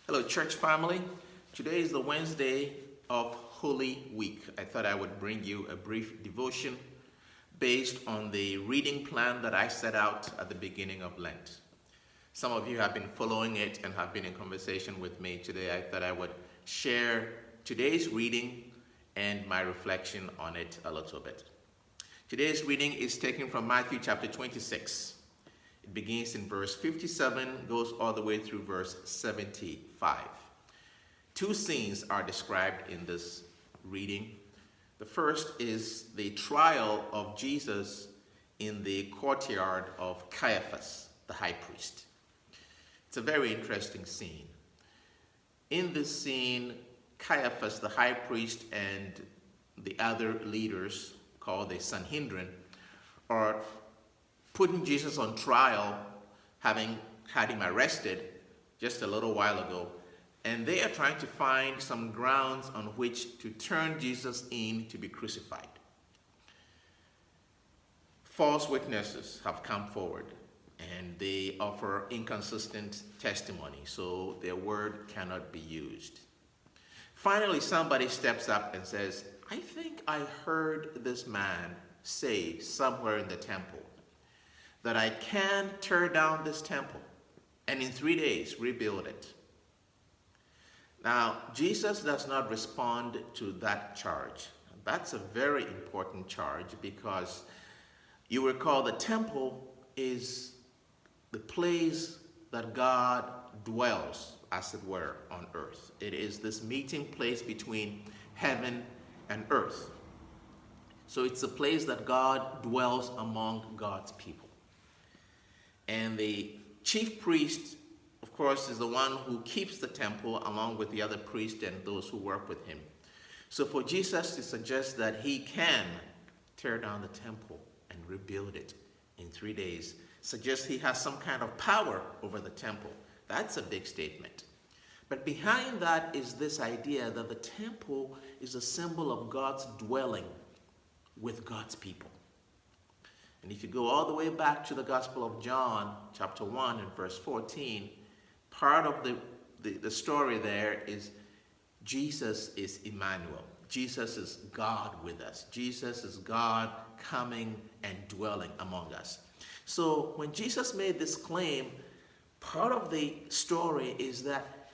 Hello, church family. Today is the Wednesday of Holy Week. I thought I would bring you a brief devotion based on the reading plan that I set out at the beginning of Lent. Some of you have been following it and have been in conversation with me today. I thought I would share today's reading and my reflection on it a little bit. Today's reading is taken from Matthew chapter 26. It begins in verse 57, goes all the way through verse 75. Two scenes are described in this reading. The first is the trial of Jesus in the courtyard of Caiaphas, the high priest. It's a very interesting scene. In this scene, Caiaphas, the high priest, and the other leaders, called the Sanhedrin, are putting Jesus on trial, having had him arrested just a little while ago, and they are trying to find some grounds on which to turn Jesus in to be crucified. False witnesses have come forward, and they offer inconsistent testimony, so their word cannot be used. Finally, somebody steps up and says, "I think I heard this man say somewhere in the temple that I can tear down this temple and in 3 days rebuild it." Now, Jesus does not respond to that charge. That's a very important charge because you recall the temple is the place that God dwells, as it were, on earth. It is this meeting place between heaven and earth. So it's a place that God dwells among God's people. And the chief priest, of course, is the one who keeps the temple along with the other priests and those who work with him. So for Jesus to suggest that he can tear down the temple and rebuild it in 3 days suggests he has some kind of power over the temple. That's a big statement. But behind that is this idea that the temple is a symbol of God's dwelling with God's people. And if you go all the way back to the Gospel of John, chapter 1 and verse 14, part of the story there is Jesus is Emmanuel. Jesus is God with us. Jesus is God coming and dwelling among us. So when Jesus made this claim, part of the story is that,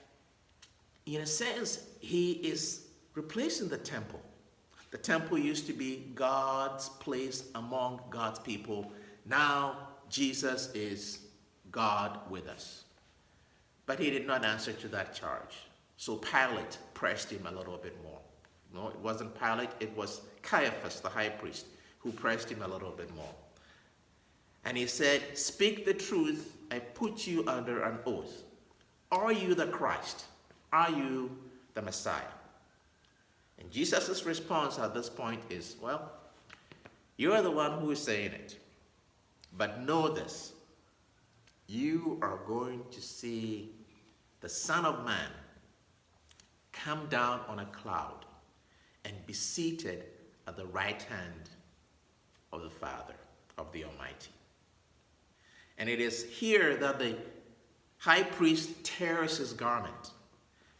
in a sense, he is replacing the temple. The temple used to be God's place among God's people. Now, Jesus is God with us. But he did not answer to that charge. So Pilate pressed him a little bit more. No, it wasn't Pilate, it was Caiaphas, the high priest, who pressed him a little bit more. And he said, "Speak the truth, I put you under an oath. Are you the Christ? Are you the Messiah?" And Jesus' response at this point is, "Well, you're the one who is saying it. But know this, you are going to see the Son of Man come down on a cloud and be seated at the right hand of the Father, of the Almighty." And it is here that the high priest tears his garment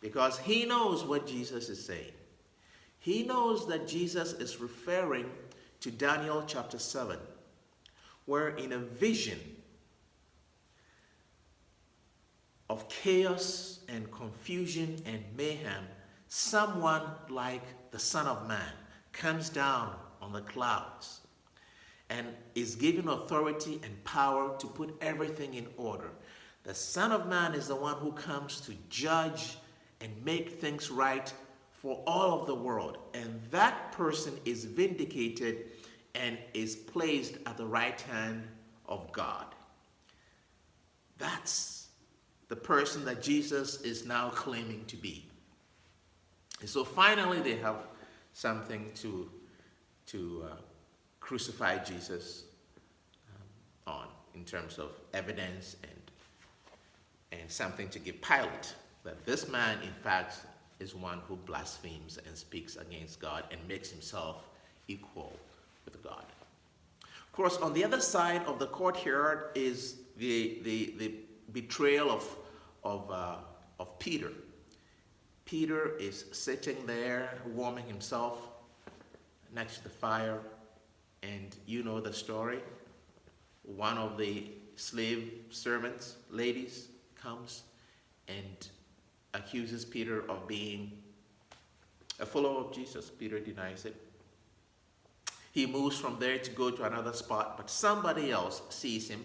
because he knows what Jesus is saying. He knows that Jesus is referring to Daniel chapter 7, where in a vision of chaos and confusion and mayhem, someone like the Son of Man comes down on the clouds and is given authority and power to put everything in order. The Son of Man is the one who comes to judge and make things right for all of the world. And that person is vindicated and is placed at the right hand of God. That's the person that Jesus is now claiming to be. And so finally they have something to crucify Jesus on in terms of evidence and something to give Pilate that this man in fact is one who blasphemes and speaks against God and makes himself equal with God. Of course, on the other side of the courtyard is the betrayal of Peter. Peter is sitting there warming himself next to the fire, and you know the story. One of the slave servants, ladies, comes and accuses Peter of being a follower of Jesus. Peter denies it. He moves from there to go to another spot, but somebody else sees him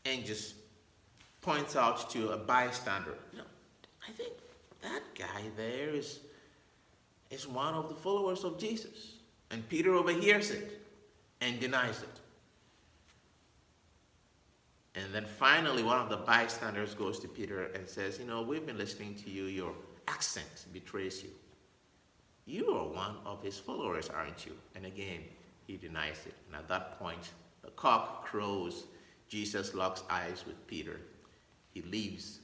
and just points out to a bystander, I think that guy there is one of the followers of Jesus. And Peter overhears it and denies it. And then finally, one of the bystanders goes to Peter and says, we've been listening to you. Your accent betrays you. You are one of his followers, aren't you? And again, he denies it. And at that point, the cock crows. Jesus locks eyes with Peter. He leaves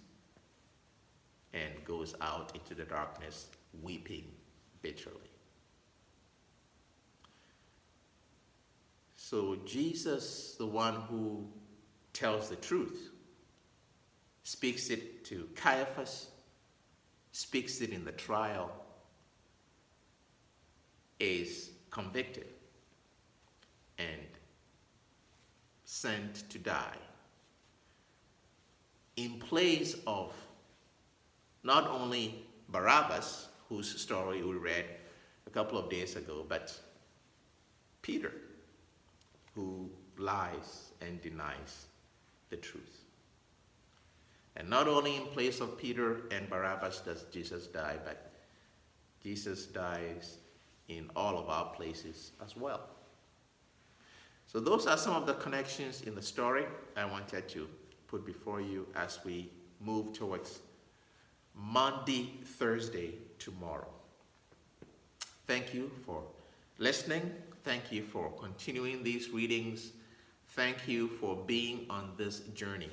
and goes out into the darkness, weeping bitterly. So Jesus, the one who tells the truth, speaks it to Caiaphas, speaks it in the trial, is convicted and sent to die in place of not only Barabbas, whose story we read a couple of days ago, but Peter, who lies and denies the truth. And not only in place of Peter and Barabbas does Jesus die, but Jesus dies in all of our places as well. So those are some of the connections in the story I wanted to put before you as we move towards Maundy Thursday tomorrow. Thank you for listening. Thank you for continuing these readings. Thank you for being on this journey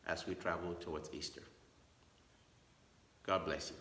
as we travel towards Easter. God bless you.